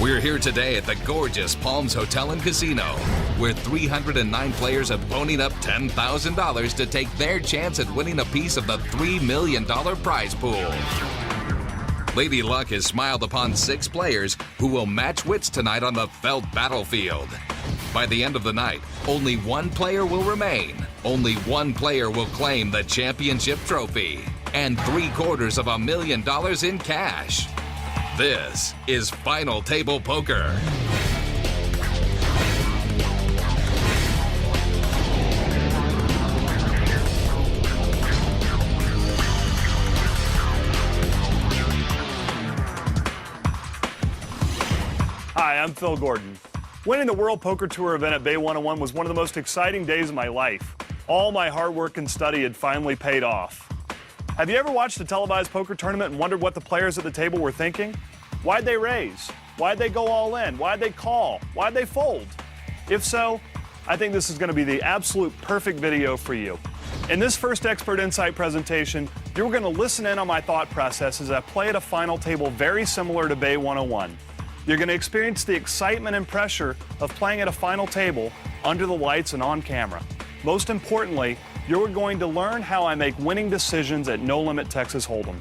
We're here today at the gorgeous Palms Hotel and Casino, where 309 players have ponied up $10,000 to take their chance at winning a piece of the $3 million prize pool. Lady Luck has smiled upon 6 players who will match wits tonight on the felt battlefield. By the end of the night, only one player will remain. Only one player will claim the championship trophy and $750,000 in cash. This is Final Table Poker. Hi, I'm Stewart Gordon. Winning the World Poker Tour event at Bay 101 was one of the most exciting days of my life. All my hard work and study had finally paid off. Have you ever watched a televised poker tournament and wondered what the players at the table were thinking? Why'd they raise? Why'd they go all in? Why'd they call? Why'd they fold? If so, I think this is going to be the absolute perfect video for you. In this first Expert Insight presentation, you're going to listen in on my thought process as I play at a final table very similar to Bay 101. You're going to experience the excitement and pressure of playing at a final table under the lights and on camera. Most importantly, you're going to learn how I make winning decisions at No Limit Texas Hold'em.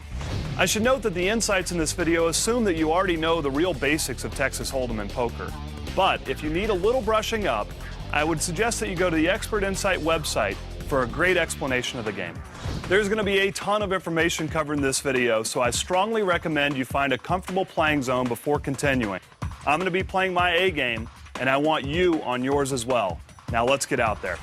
I should note that the insights in this video assume that you already know the real basics of Texas Hold'em and poker. But if you need a little brushing up, I would suggest that you go to the Expert Insight website for a great explanation of the game. There's going to be a ton of information covered in this video, so I strongly recommend you find a comfortable playing zone before continuing. I'm going to be playing my A game, and I want you on yours as well. Now let's get out there.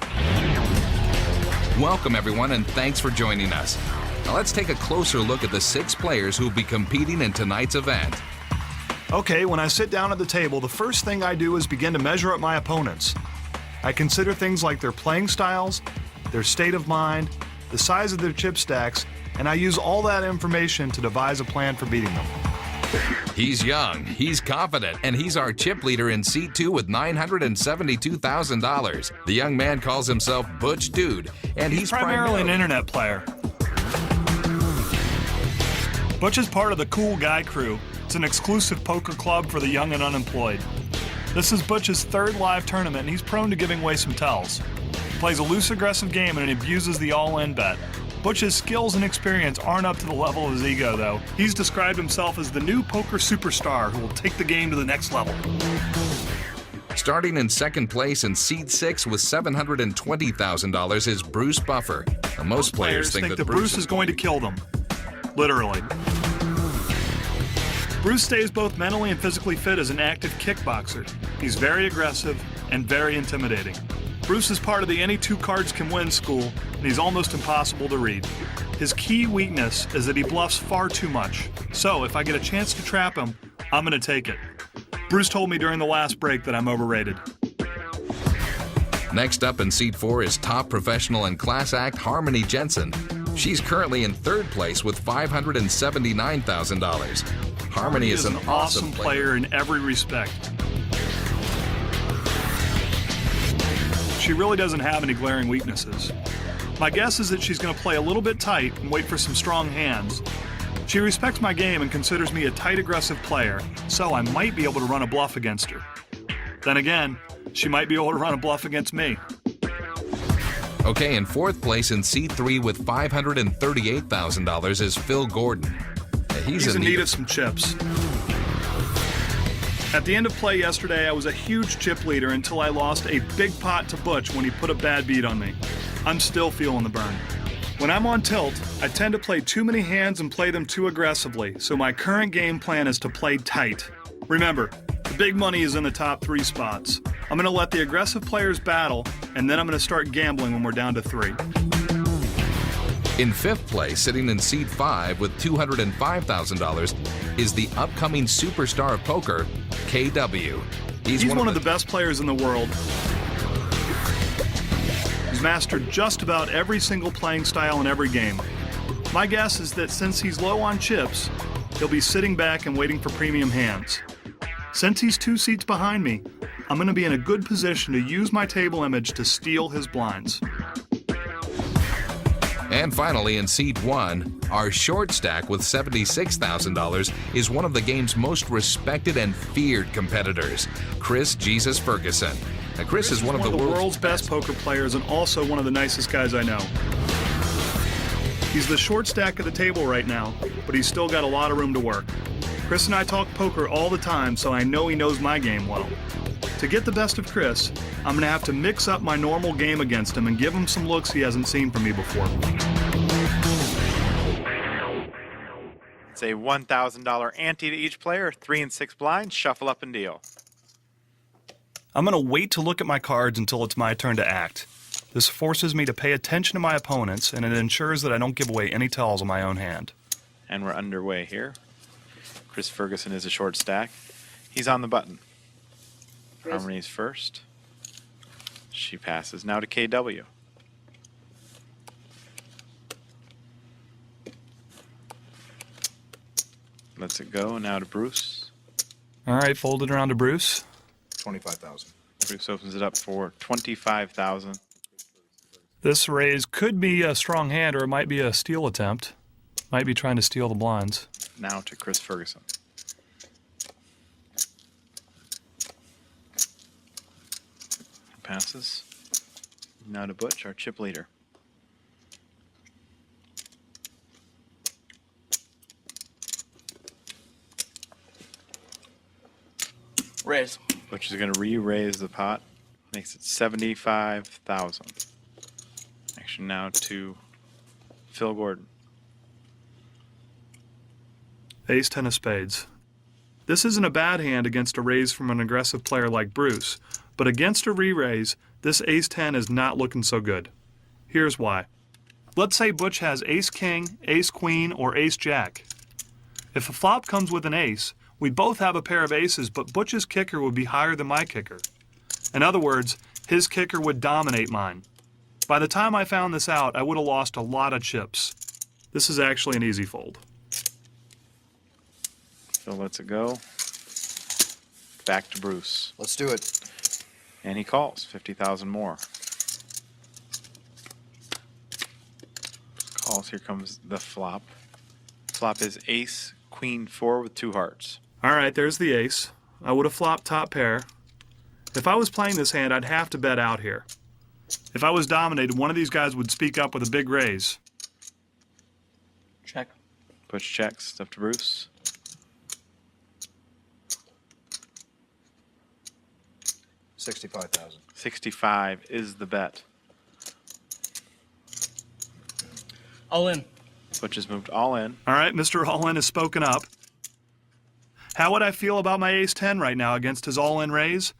Welcome, everyone, and thanks for joining us. Now let's take a closer look at the 6 players who will be competing in tonight's event. Okay, when I sit down at the table, the first thing I do is begin to measure up my opponents. I consider things like their playing styles, their state of mind, the size of their chip stacks, and I use all that information to devise a plan for beating them. He's young, he's confident, and he's our chip leader in Seat 2 with $972,000. The young man calls himself Butch Dude, and he's primarily an internet player. Butch is part of the Cool Guy Crew. It's an exclusive poker club for the young and unemployed. This is Butch's 3rd live tournament, and he's prone to giving away some tells. He plays a loose, aggressive game and abuses the all-in bet. Butch's skills and experience aren't up to the level of his ego, though. He's described himself as the new poker superstar who will take the game to the next level. Starting in 2nd place in Seat 6 with $720,000 is Bruce Buffer. Now, most players think that Bruce is going to kill them. Literally. Bruce stays both mentally and physically fit as an active kickboxer. He's very aggressive and very intimidating. Bruce is part of the any 2 cards can win school, and he's almost impossible to read. His key weakness is that he bluffs far too much. So if I get a chance to trap him, I'm going to take it. Bruce told me during the last break that I'm overrated. Next up in Seat 4 is top professional and class act Harmony Jensen. She's currently in 3rd place with $579,000. Harmony is an awesome player in every respect. She really doesn't have any glaring weaknesses. My guess is that she's going to play a little bit tight and wait for some strong hands. She respects my game and considers me a tight, aggressive player, so I might be able to run a bluff against her. Then again, she might be able to run a bluff against me. Okay, in 4th place in Seat 3 with $538,000 is Phil Gordon. He's in need of some chips. At the end of play yesterday, I was a huge chip leader until I lost a big pot to Butch when he put a bad beat on me. I'm still feeling the burn. When I'm on tilt, I tend to play too many hands and play them too aggressively, so my current game plan is to play tight. Remember, the big money is in the top 3 spots. I'm going to let the aggressive players battle, and then I'm going to start gambling when we're down to 3. In 5th place, sitting in Seat 5 with $205,000, is the upcoming superstar of poker, KW. He's one of the best players in the world. He's mastered just about every single playing style in every game. My guess is that since he's low on chips, he'll be sitting back and waiting for premium hands. Since he's 2 seats behind me, I'm going to be in a good position to use my table image to steal his blinds. And finally, in Seat 1, our short stack with $76,000 is one of the game's most respected and feared competitors, Chris Jesus Ferguson. Now, Chris is one of the world's best poker players and also one of the nicest guys I know. He's the short stack of the table right now, but he's still got a lot of room to work. Chris and I talk poker all the time, so I know he knows my game well. To get the best of Chris, I'm going to have to mix up my normal game against him and give him some looks he hasn't seen from me before. It's a $1,000 ante to each player, 3 and 6 blinds, shuffle up and deal. I'm going to wait to look at my cards until it's my turn to act. This forces me to pay attention to my opponents, and it ensures that I don't give away any tells on my own hand. And we're underway here. Chris Ferguson is a short stack. He's on the button. Harmony's first. She passes now to KW. Lets it go, now to Bruce. All right, folded around to Bruce. 25,000. Bruce opens it up for 25,000. This raise could be a strong hand, or it might be a steal attempt. Might be trying to steal the blinds. Now to Chris Ferguson. Passes. Now to Butch, our chip leader. Raise. Butch is going to re-raise the pot. Makes it 75,000. Action now to Phil Gordon. Ace 10 of spades. This isn't a bad hand against a raise from an aggressive player like Bruce, but against a re-raise, this ace 10 is not looking so good. Here's why. Let's say Butch has ace king, ace queen, or ace jack. If a flop comes with an ace, we both have a pair of aces, but Butch's kicker would be higher than my kicker. In other words, his kicker would dominate mine. By the time I found this out, I would have lost a lot of chips. This is actually an easy fold. Phil lets it go. Back to Bruce. Let's do it. And he calls 50,000 more. Calls, here comes the flop. Flop is ace, queen 4 with 2 hearts. All right, there's the ace. I would have flopped top pair. If I was playing this hand, I'd have to bet out here. If I was dominated, one of these guys would speak up with a big raise. Check. Butch checks, stuff to Bruce. 65,000. 65 is the bet. All in. Butch has moved all in. All right, Mr. All-In has spoken up. How would I feel about my ace-10 right now against his all-in raise?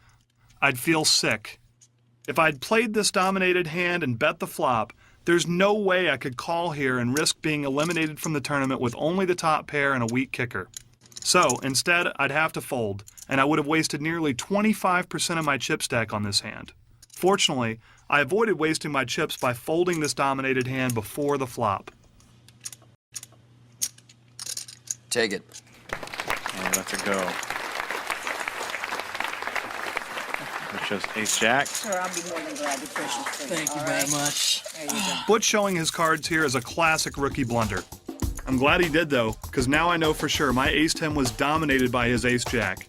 I'd feel sick. If I'd played this dominated hand and bet the flop, there's no way I could call here and risk being eliminated from the tournament with only the top pair and a weak kicker. So, instead, I'd have to fold, and I would have wasted nearly 25% of my chip stack on this hand. Fortunately, I avoided wasting my chips by folding this dominated hand before the flop. Take it. And lets it go. Which shows ace jack. Sir, I'll be more than glad to push it for you. Thank you all very right? much. There you go. Butch showing his cards here is a classic rookie blunder. I'm glad he did though, because now I know for sure my ace-10 was dominated by his ace-jack.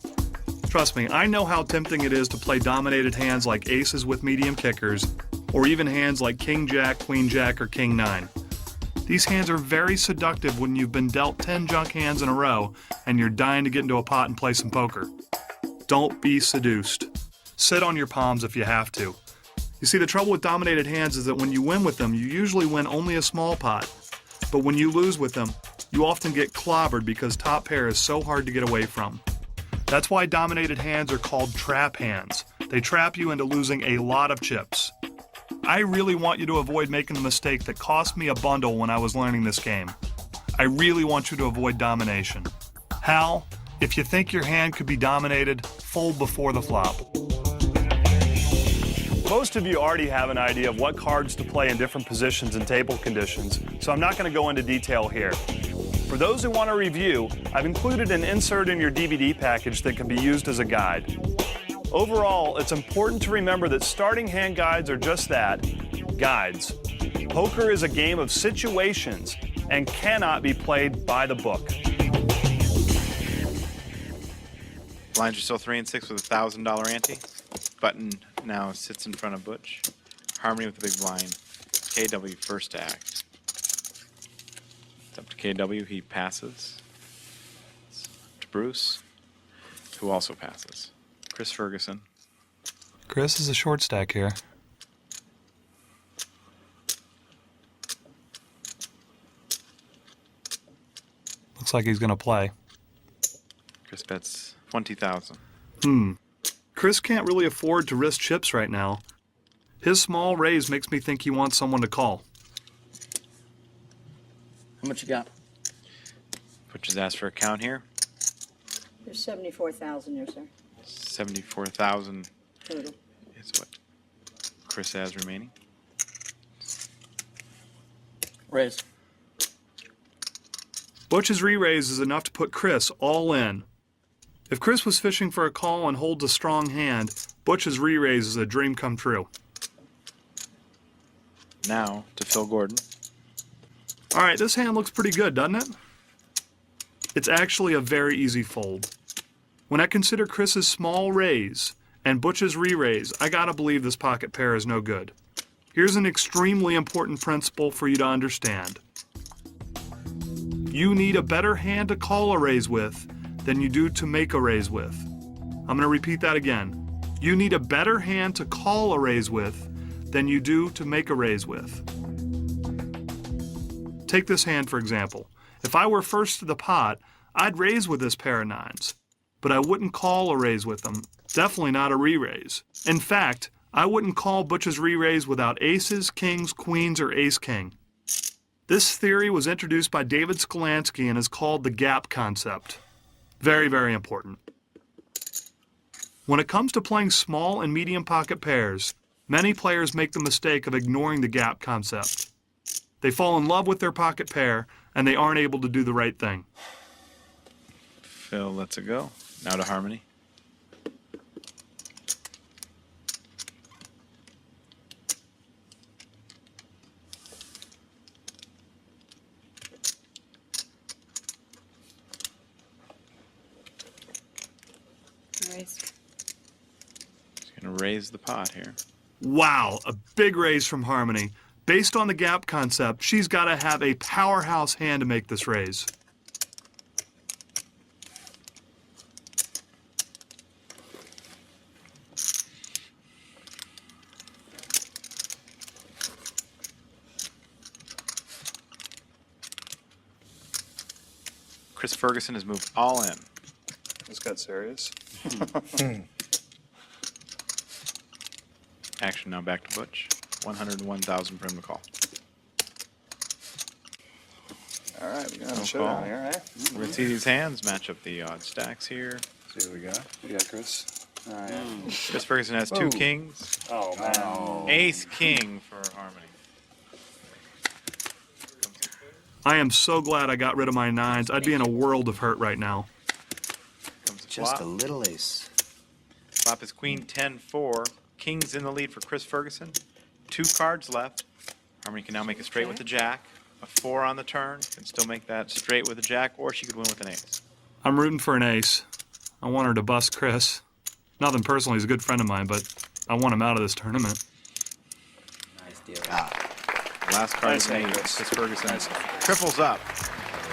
Trust me, I know how tempting it is to play dominated hands like aces with medium kickers, or even hands like king-jack, queen-jack, or king-9. These hands are very seductive when you've been dealt 10 junk hands in a row and you're dying to get into a pot and play some poker. Don't be seduced. Sit on your palms if you have to. You see, the trouble with dominated hands is that when you win with them, you usually win only a small pot. But when you lose with them, you often get clobbered because top pair is so hard to get away from. That's why dominated hands are called trap hands. They trap you into losing a lot of chips. I really want you to avoid making the mistake that cost me a bundle when I was learning this game. I really want you to avoid domination. How? If you think your hand could be dominated, fold before the flop. Most of you already have an idea of what cards to play in different positions and table conditions, so I'm not going to go into detail here. For those who want to review, I've included an insert in your DVD package that can be used as a guide. Overall, it's important to remember that starting hand guides are just that, guides. Poker is a game of situations and cannot be played by the book. Blinds are still 3 and 6 with a $1,000 ante. Button now sits in front of Butch. Harmony with the big blind. KW first to act. It's up to KW. He passes. It's up to Bruce, who also passes. Chris Ferguson. Chris is a short stack here. Looks like he's going to play. Chris bets 20,000. Chris can't really afford to risk chips right now. His small raise makes me think he wants someone to call. How much you got? Butch has asked for a count here. There's 74,000 there, sir, 74,000 total. is what Chris has remaining. Raise. Butch's re-raise is enough to put Chris all in. If Chris was fishing for a call and holds a strong hand, Butch's re-raise is a dream come true. Now to Phil Gordon. All right, this hand looks pretty good, doesn't it? It's actually a very easy fold. When I consider Chris's small raise and Butch's re-raise, I gotta believe this pocket pair is no good. Here's an extremely important principle for you to understand. You need a better hand to call a raise with than you do to make a raise with. I'm going to repeat that again. You need a better hand to call a raise with than you do to make a raise with. Take this hand for example. If I were first to the pot, I'd raise with this pair of nines, but I wouldn't call a raise with them. Definitely not a re-raise. In fact, I wouldn't call Butch's re-raise without aces, kings, queens, or ace-king. This theory was introduced by David Skolansky and is called the gap concept. Very, very important. When it comes to playing small and medium pocket pairs, many players make the mistake of ignoring the gap concept. They fall in love with their pocket pair and they aren't able to do the right thing. Phil lets it go. Now to Harmony. Raise. He's going to raise the pot here. Wow, a big raise from Harmony. Based on the gap concept, she's got to have a powerhouse hand to make this raise. Chris Ferguson has moved all in. This got serious. Action now back to Butch. 101,000 for him to call. All right, we got No a showdown call. here, eh? We're going to see these hands match up the odd stacks here. See what we got. What do you got, Chris? All right. Chris Ferguson has two kings. Oh, man. Ace king for Harmony. I am so glad I got rid of my nines. I'd be in a world of hurt right now. Comes the Just flop. a little ace. Flop is queen 10-4. King's in the lead for Chris Ferguson. 2 cards left. Harmony can now make a straight with the jack. A 4 on the turn. Can still make that straight with a jack, or she could win with an ace. I'm rooting for an ace. I want her to bust Chris. Nothing personal, he's a good friend of mine, but I want him out of this tournament. Nice deal. Last card Nice is made. hand, Chris Chris. Ferguson triples up.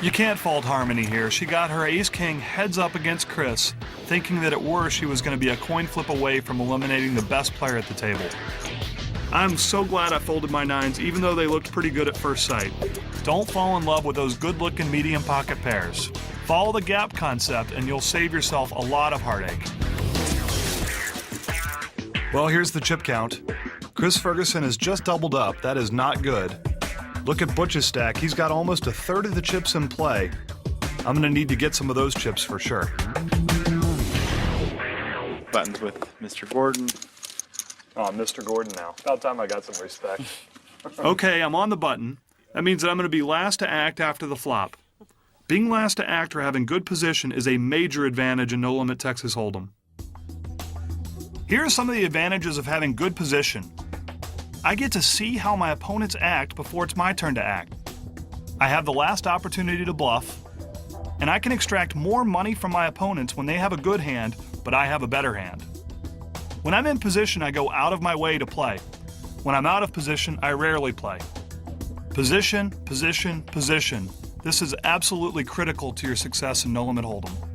You can't fault Harmony here. She got her ace-king heads up against Chris, thinking that at worst she was going to be a coin flip away from eliminating the best player at the table. I'm so glad I folded my nines, even though they looked pretty good at first sight. Don't fall in love with those good-looking medium pocket pairs. Follow the gap concept and you'll save yourself a lot of heartache. Well, here's the chip count. Chris Ferguson has just doubled up. That is not good. Look at Butch's stack. He's got almost a third of the chips in play. I'm going to need to get some of those chips for sure. Buttons with Mr. Gordon. Oh, Mr. Gordon now. About time I got some respect. Okay, I'm on the button. That means that I'm going to be last to act after the flop. Being last to act or having good position is a major advantage in No Limit Texas Hold'em. Here are some of the advantages of having good position. I get to see how my opponents act before it's my turn to act. I have the last opportunity to bluff, and I can extract more money from my opponents when they have a good hand, but I have a better hand. When I'm in position, I go out of my way to play. When I'm out of position, I rarely play. Position, position, position. This is absolutely critical to your success in No Limit Hold'em.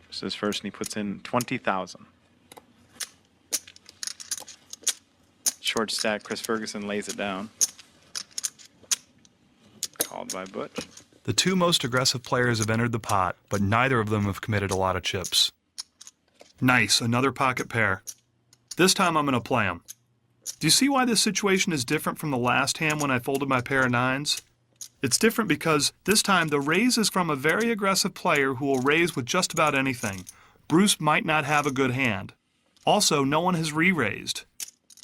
This is first, and he puts in 20,000. Short stack, Chris Ferguson lays it down. Called by Butch. The two most aggressive players have entered the pot, but neither of them have committed a lot of chips. Nice, another pocket pair. This time I'm going to play them. Do you see why this situation is different from the last hand when I folded my pair of nines? It's different because this time the raise is from a very aggressive player who will raise with just about anything. Bruce might not have a good hand. Also, no one has re-raised.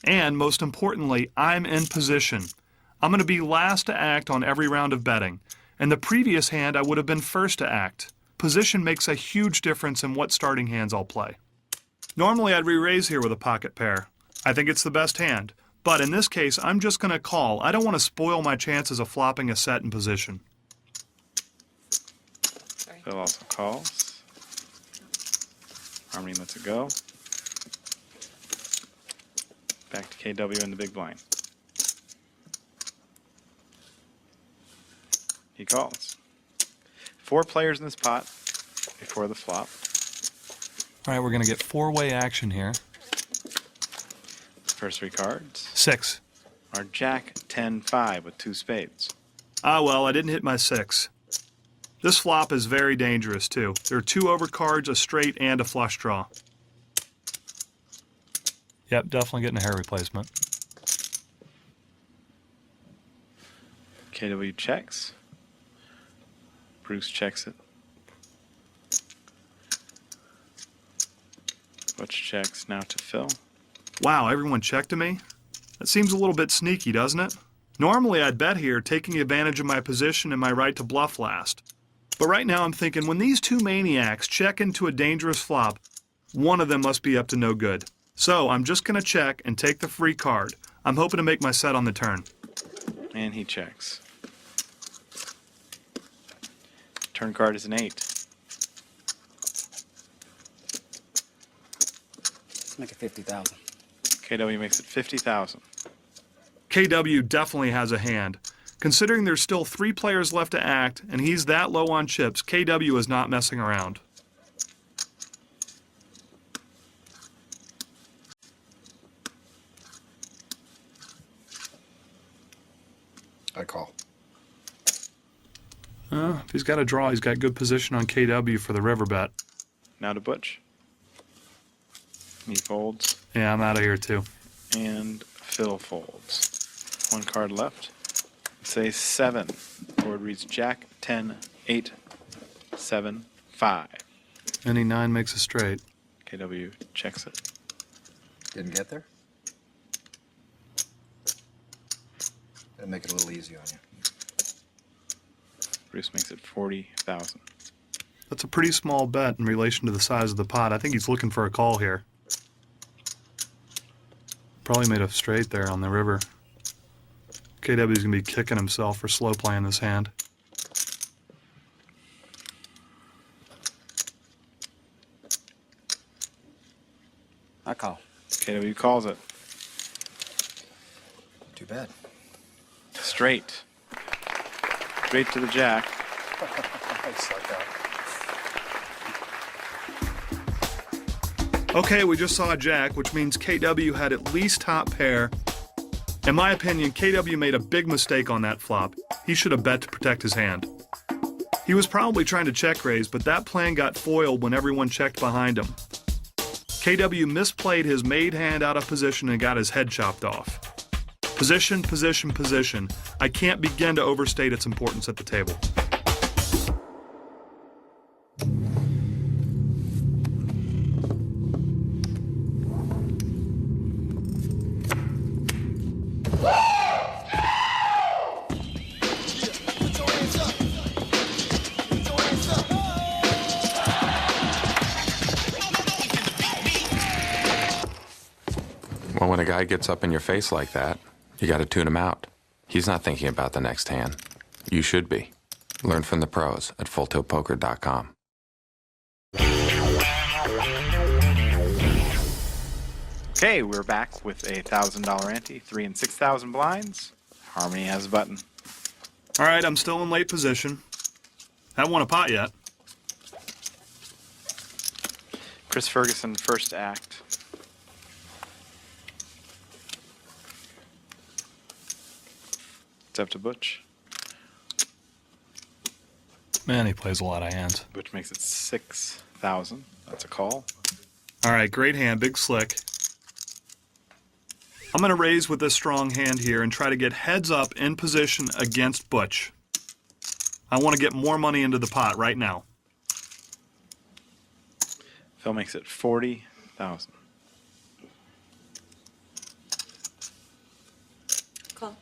And most importantly, I'm in position. I'm going to be last to act on every round of betting. In the previous hand, I would have been first to act. Position makes a huge difference in what starting hands I'll play. Normally I'd re-raise here with a pocket pair. I think it's the best hand. But in this case, I'm just going to call. I don't want to spoil my chances of flopping a set in position. Phil also calls. Harmony lets it go. Back to KW in the big blind. He calls. 4 players in this pot before the flop. All right, we're going to get 4-way action here. First 3 cards 6. are Jack, 10, 5 with 2 spades. Ah, well, I didn't hit my 6. This flop is very dangerous, too. There are 2 overcards, a straight, and a flush draw. Yep, definitely getting a hair replacement. KW checks. Bruce checks it. Butch checks now to Phil. Wow, everyone checked to me? That seems a little bit sneaky, doesn't it? Normally I'd bet here, taking advantage of my position and my right to bluff last. But right now I'm thinking, when these 2 maniacs check into a dangerous flop, one of them must be up to no good. So I'm just going to check and take the free card. I'm hoping to make my set on the turn. And he checks. Turn card is an 8. Let's make it 50,000. KW makes it 50,000. KW definitely has a hand. Considering there's still 3 players left to act, and he's that low on chips, KW is not messing around. I call. If he's got a draw, he's got good position on KW for the river bet. Now to Butch. He folds. Yeah, I'm out of here too. And Phil folds. 1 card left. Say 7. Board reads Jack, 10, 8, 7, 5. Any 9 makes a straight. KW checks it. Didn't get there? That'll make it a little easy on you. Bruce makes it 40,000. That's a pretty small bet in relation to the size of the pot. I think he's looking for a call here. Probably made a straight there on the river. KW's going to be kicking himself for slow playing this hand. I call. KW calls it. Too bad. Straight. Straight to the Jack. I suck out. Okay, we just saw a jack, which means KW had at least top pair. In my opinion, KW made a big mistake on that flop. He should have bet to protect his hand. He was probably trying to check raise, but that plan got foiled when everyone checked behind him. KW misplayed his made hand out of position and got his head chopped off. Position, position, position. I can't begin to overstate its importance at the table. a guy gets up in your face like that, you got to tune him out. He's not thinking about the next hand. You should be. Learn from the pros at fulltiltpoker.com. Okay, we're back with a $1,000 ante, 3 and 6,000 blinds. Harmony has a button. All right, I'm still in late position. Haven't won a pot yet. Chris Ferguson, first act. It's up to Butch. Man, he plays a lot of hands. Butch makes it 6,000. That's a call. All right, great hand, big slick. I'm going to raise with this strong hand here and try to get heads up in position against Butch. I want to get more money into the pot right now. Phil makes it 40,000. Call.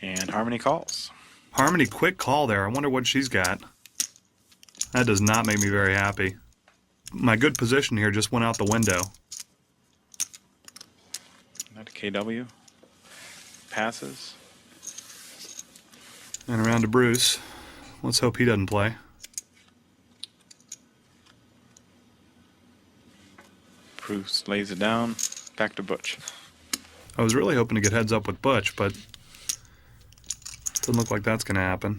And Harmony calls. Harmony, quick call there. I wonder what she's got. That does not make me very happy. My good position here just went out the window. That KW passes. And around to Bruce. Let's hope he doesn't play. Bruce lays it down. Back to Butch. I was really hoping to get heads up with Butch, but doesn't look like that's going to happen.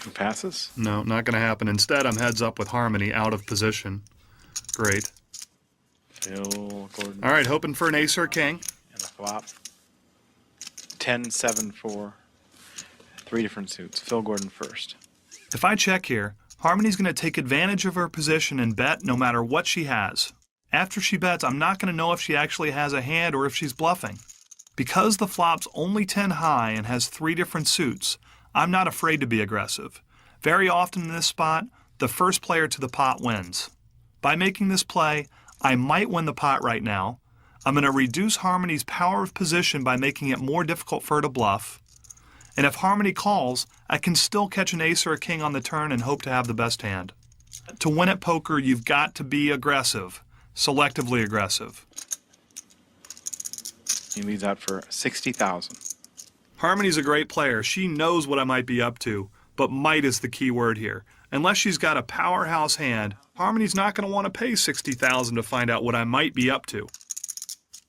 Who passes? No, not going to happen. Instead, I'm heads up with Harmony out of position. Great. Phil Gordon. All right, hoping for an ace or king. And a flop. 10, 7, 4. 3 different suits. Phil Gordon first. If I check here, Harmony's going to take advantage of her position and bet no matter what she has. After she bets, I'm not going to know if she actually has a hand or if she's bluffing. Because the flop's only 10 high and has 3 different suits, I'm not afraid to be aggressive. Very often in this spot, the first player to the pot wins. By making this play, I might win the pot right now. I'm going to reduce Harmony's power of position by making it more difficult for her to bluff. And if Harmony calls, I can still catch an ace or a king on the turn and hope to have the best hand. To win at poker, you've got to be aggressive, selectively aggressive. He leads out for 60,000. Harmony's a great player. She knows what I might be up to, but might is the key word here. Unless she's got a powerhouse hand, Harmony's not going to want to pay 60,000 to find out what I might be up to.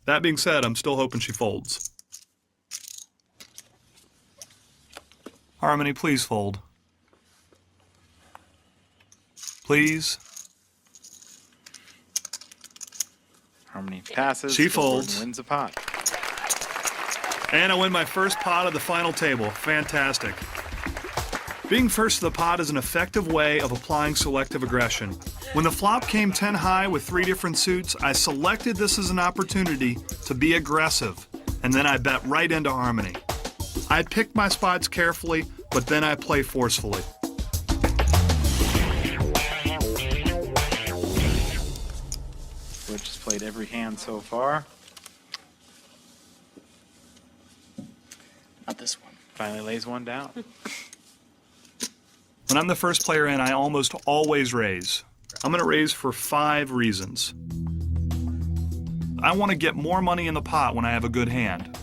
That being said, I'm still hoping she folds. Harmony, please fold. Please. Harmony passes. She Phil Gordon folds. wins a pot. And I win my first pot of the final table. Fantastic. Being first to the pot is an effective way of applying selective aggression. When the flop came 10 high with 3 different suits, I selected this as an opportunity to be aggressive, and then I bet right into Harmony. I pick my spots carefully, but then I play forcefully. Butch has played every hand so far. Not this one. Finally lays one down. When I'm the first player in, I almost always raise. I'm going to raise for 5 reasons. I want to get more money in the pot when I have a good hand.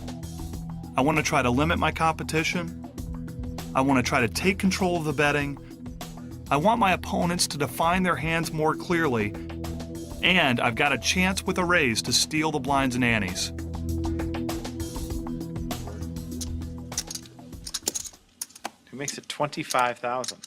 I want to try to limit my competition. I want to try to take control of the betting. I want my opponents to define their hands more clearly. And I've got a chance with a raise to steal the blinds and antes. Who makes it 25,000?